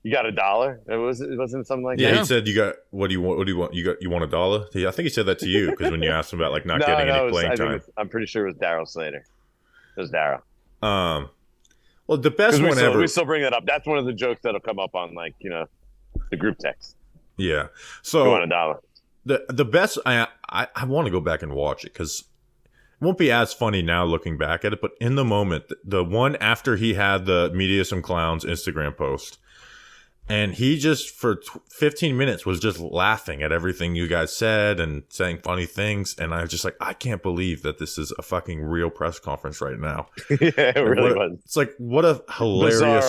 [SPEAKER 3] You got $1? Wasn't something like that?
[SPEAKER 1] Yeah, he said, "You got what do you want? What do you want? You want $1?" I think he said that to you because when you asked him about like not getting any playing time,
[SPEAKER 3] I'm pretty sure it was Daryl Slater. It was Daryl.
[SPEAKER 1] Well, the best one ever.
[SPEAKER 3] We still bring that up. That's one of the jokes that'll come up on the group text.
[SPEAKER 1] Yeah. So
[SPEAKER 3] you want $1?
[SPEAKER 1] The best. I want to go back and watch it because it won't be as funny now looking back at it, but in the moment, the one after he had the Media Some Clowns Instagram post. And he just, for 15 minutes, was just laughing at everything you guys said and saying funny things. And I was just like, I can't believe that this is a fucking real press conference right now.
[SPEAKER 3] Yeah, it really was.
[SPEAKER 1] It's like, what a hilarious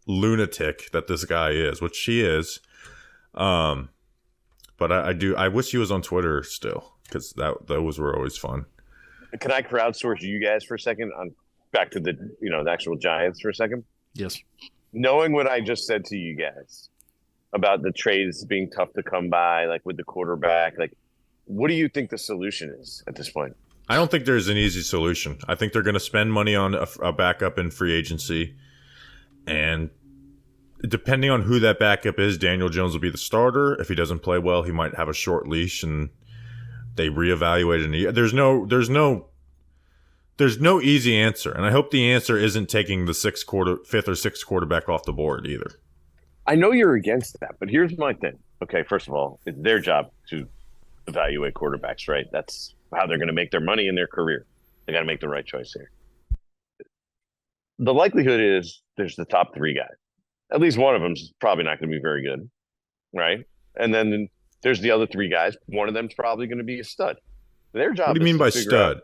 [SPEAKER 1] lunatic that this guy is, which he is. But I wish he was on Twitter still, because those were always fun.
[SPEAKER 3] Can I crowdsource you guys for a second back to the actual Giants for a second?
[SPEAKER 2] Yes.
[SPEAKER 3] Knowing what I just said to you guys about the trades being tough to come by, like with the quarterback, like what do you think the solution is at this point?
[SPEAKER 1] I don't think there's an easy solution. I think they're going to spend money on a backup in free agency. And depending on who that backup is, Daniel Jones will be the starter. If he doesn't play well, he might have a short leash and they reevaluate it. There's no easy answer, and I hope the answer isn't taking the fifth or sixth quarterback off the board either.
[SPEAKER 3] I know you're against that, but here's my thing. Okay, first of all, it's their job to evaluate quarterbacks, right? That's how they're going to make their money in their career. They got to make the right choice here. The likelihood is there's the top 3 guys. At least one of them is probably not going to be very good, right? And then there's the other 3 guys. One of them's probably going to be a stud. Their job.
[SPEAKER 1] What do you mean by stud?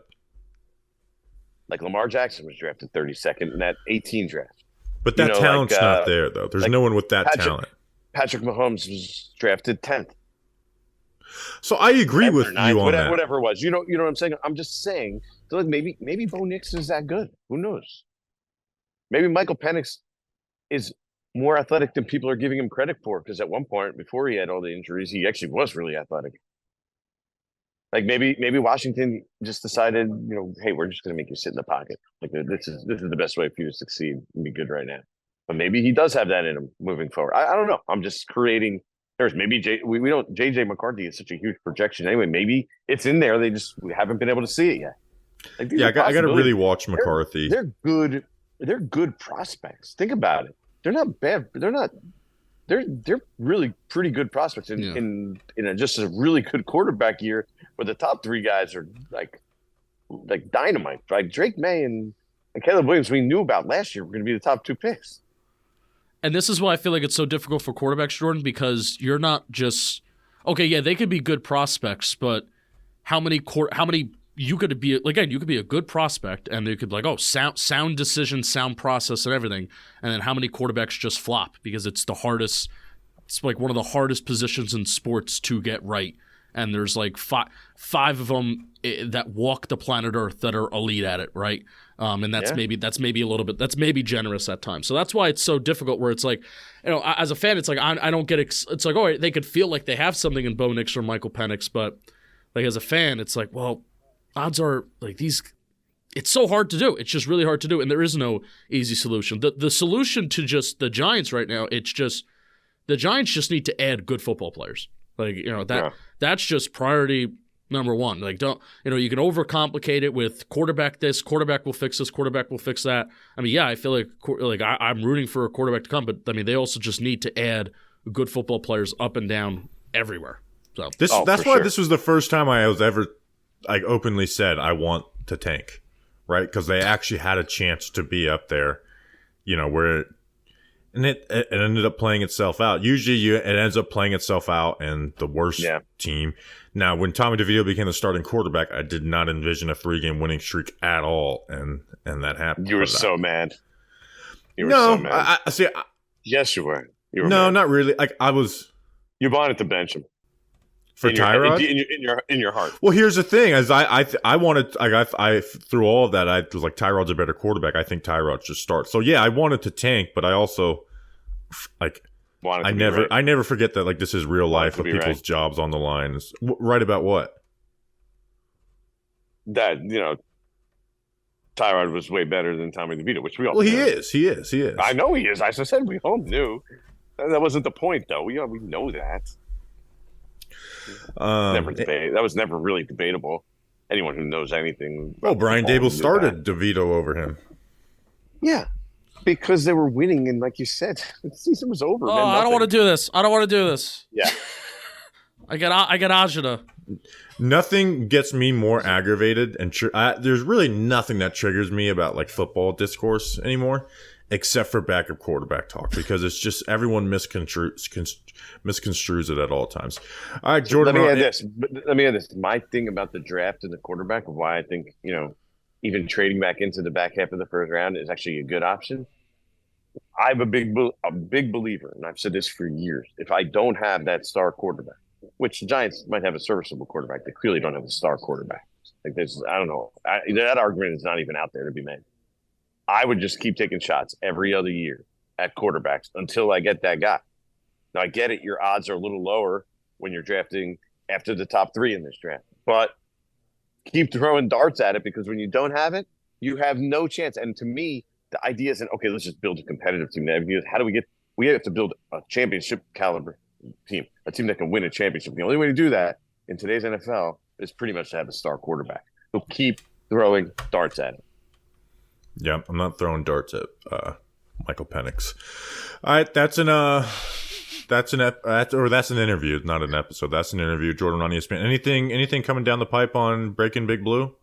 [SPEAKER 3] Like Lamar Jackson was drafted 32nd in that 18 draft.
[SPEAKER 1] But that talent's not there, though. There's no one with that talent.
[SPEAKER 3] Patrick Mahomes was drafted 10th.
[SPEAKER 1] So I agree with you on that.
[SPEAKER 3] Whatever it was. You know what I'm saying? I'm just saying, so maybe Bo Nix is that good. Who knows? Maybe Michael Penix is more athletic than people are giving him credit for, because at one point, before he had all the injuries, he actually was really athletic. Like maybe Washington just decided, hey, we're just going to make you sit in the pocket. Like this is the best way for you to succeed and be good right now. But maybe he does have that in him moving forward. I don't know. I'm just creating. There's maybe we don't. JJ McCarthy is such a huge projection anyway. Maybe it's in there. We haven't been able to see it yet. Like,
[SPEAKER 1] I got to really watch McCarthy.
[SPEAKER 3] They're good. They're good prospects. Think about it. They're not bad. They're not. They're really pretty good prospects in just a really good quarterback year, where the top 3 guys are like dynamite. Like Drake May and Caleb Williams, we knew about last year were going to be the top 2 picks.
[SPEAKER 2] And this is why I feel like it's so difficult for quarterbacks, Jordan, because you're not just okay. Yeah, they could be good prospects, but how many you could be? Again, you could be a good prospect, and they could be like, sound decision, sound process, and everything. And then how many quarterbacks just flop because it's the hardest? It's like one of the hardest positions in sports to get right. And there's like five of them that walk the planet Earth that are elite at it, right? And that's maybe a little bit, that's maybe generous at times. So that's why it's so difficult. Where it's like, as a fan, it's like I don't get. It's like, oh, they could feel like they have something in Bo Nix or Michael Penix, but like as a fan, it's like, well, odds are like these. It's so hard to do. It's just really hard to do, and there is no easy solution. The solution to just the Giants right now, it's just the Giants just need to add good football players. Like that's just priority number one. Like you can overcomplicate it with quarterback this, quarterback will fix this, quarterback will fix that. I mean, I feel like I'm rooting for a quarterback to come, but I mean they also just need to add good football players up and down everywhere. So
[SPEAKER 1] that's why this was the first time I was ever like openly said I want to tank, right? Because they actually had a chance to be up there, where. And it ended up playing itself out. Usually it ends up playing itself out and the worst team. Now, when Tommy DeVito became the starting quarterback, I did not envision a 3-game winning streak at all, and that happened.
[SPEAKER 3] You were so mad. You were so mad.
[SPEAKER 1] I see.
[SPEAKER 3] Yes, you were.
[SPEAKER 1] No, mad. Not really. Like I was.
[SPEAKER 3] You wanted to bench him.
[SPEAKER 1] for Tyrod
[SPEAKER 3] in your heart.
[SPEAKER 1] Well, here's the thing: as I wanted, I through all of that, I was like, Tyrod's a better quarterback. I think Tyrod should start. So yeah, I wanted to tank, but I also like I never forget that like this is real life with people's jobs on the line. Right about what?
[SPEAKER 3] That Tyrod was way better than Tommy DeVito, which we all.
[SPEAKER 1] Well,
[SPEAKER 3] knew.
[SPEAKER 1] He is.
[SPEAKER 3] I know he is. As I said, we all knew. That wasn't the point, though. We know that. Never debate. That was never really debatable. Anyone who knows anything.
[SPEAKER 1] Well, Brian Dable started DeVito over him.
[SPEAKER 3] Yeah, because they were winning, and like you said, the season was over.
[SPEAKER 2] Oh, I don't want to do this.
[SPEAKER 3] Yeah,
[SPEAKER 2] I got agita.
[SPEAKER 1] Nothing gets me more aggravated, and there's really nothing that triggers me about like football discourse anymore, except for backup quarterback talk, because it's just everyone misconstrues it at all times. All right, Jordan.
[SPEAKER 3] Let me add this. My thing about the draft and the quarterback, of why I think even trading back into the back half of the first round is actually a good option. I'm a big believer, and I've said this for years. If I don't have that star quarterback, which the Giants might have a serviceable quarterback, they clearly don't have a star quarterback. Like this, I don't know. That argument is not even out there to be made. I would just keep taking shots every other year at quarterbacks until I get that guy. Now, I get it. Your odds are a little lower when you're drafting after the top 3 in this draft. But keep throwing darts at it, because when you don't have it, you have no chance. And to me, the idea isn't, okay, let's just build a competitive team. How do we have to build a championship caliber team, a team that can win a championship. The only way to do that in today's NFL is pretty much to have a star quarterback. So keep throwing darts at it.
[SPEAKER 1] Yeah, I'm not throwing darts at Michael Penix. All right, that's an interview, not an episode. That's an interview. Jordan on ESPN. Anything coming down the pipe on Breaking Big Blue?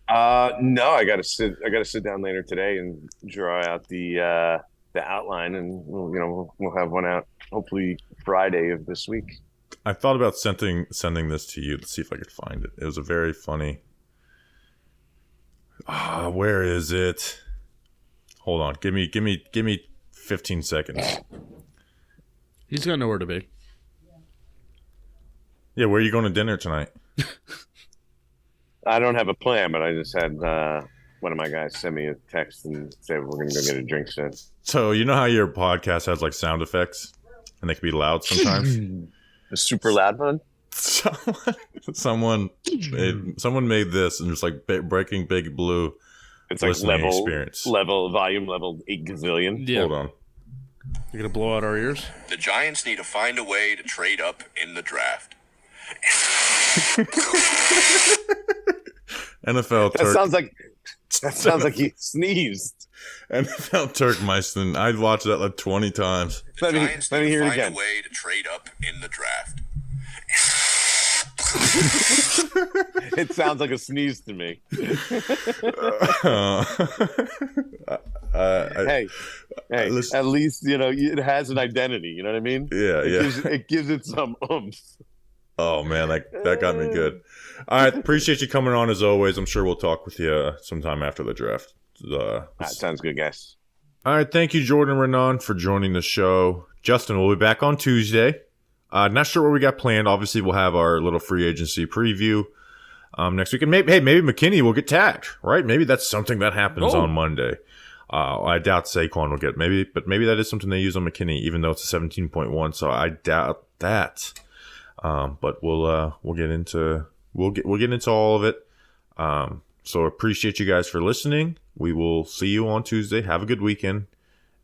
[SPEAKER 3] No, I gotta sit down later today and draw out the outline, and we'll have one out hopefully Friday of this week.
[SPEAKER 1] I thought about sending this to you to see if I could find it. It was a very funny. Where is it? Hold on. Give me 15 seconds.
[SPEAKER 2] He's got nowhere to be.
[SPEAKER 1] Yeah, where are you going to dinner tonight?
[SPEAKER 3] I don't have a plan, but I just had one of my guys send me a text and say we're going to go get a drink soon.
[SPEAKER 1] So you know how your podcast has like sound effects, and they can be loud sometimes.
[SPEAKER 3] The super loud one.
[SPEAKER 1] Someone made this, and it's like Breaking Big Blue.
[SPEAKER 3] It's like
[SPEAKER 1] experience.
[SPEAKER 3] volume level 8 gazillion.
[SPEAKER 2] Yeah.
[SPEAKER 1] Hold on.
[SPEAKER 2] You're gonna blow out our ears.
[SPEAKER 4] The Giants need to find a way to trade up in the draft.
[SPEAKER 1] NFL.
[SPEAKER 3] That sounds like he sneezed.
[SPEAKER 1] NFL Turkmeisten. I'd watch that like 20 times.
[SPEAKER 4] The Giants
[SPEAKER 3] let me
[SPEAKER 4] need
[SPEAKER 3] hear
[SPEAKER 4] to
[SPEAKER 3] it
[SPEAKER 4] find
[SPEAKER 3] again.
[SPEAKER 4] a way to trade up in the draft.
[SPEAKER 3] It sounds like a sneeze to me. Hey,
[SPEAKER 1] listen.
[SPEAKER 3] at least it has an identity. You know what I mean?
[SPEAKER 1] Yeah,
[SPEAKER 3] It gives it some oomph.
[SPEAKER 1] Oh man, that got me good. All right, appreciate you coming on as always. I'm sure we'll talk with you sometime after the draft.
[SPEAKER 3] That sounds good, guys.
[SPEAKER 1] All right, thank you, Jordan Raanan, for joining the show. Justin, we'll be back on Tuesday. Not sure what we got planned. Obviously, we'll have our little free agency preview next week. And maybe McKinney will get tagged, right? Maybe that's something that happens on Monday. I doubt Saquon will get but maybe that is something they use on McKinney, even though it's a 17.1. So I doubt that. But we'll get into all of it. So appreciate you guys for listening. We will see you on Tuesday. Have a good weekend.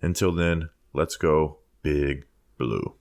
[SPEAKER 1] Until then, let's go Big Blue.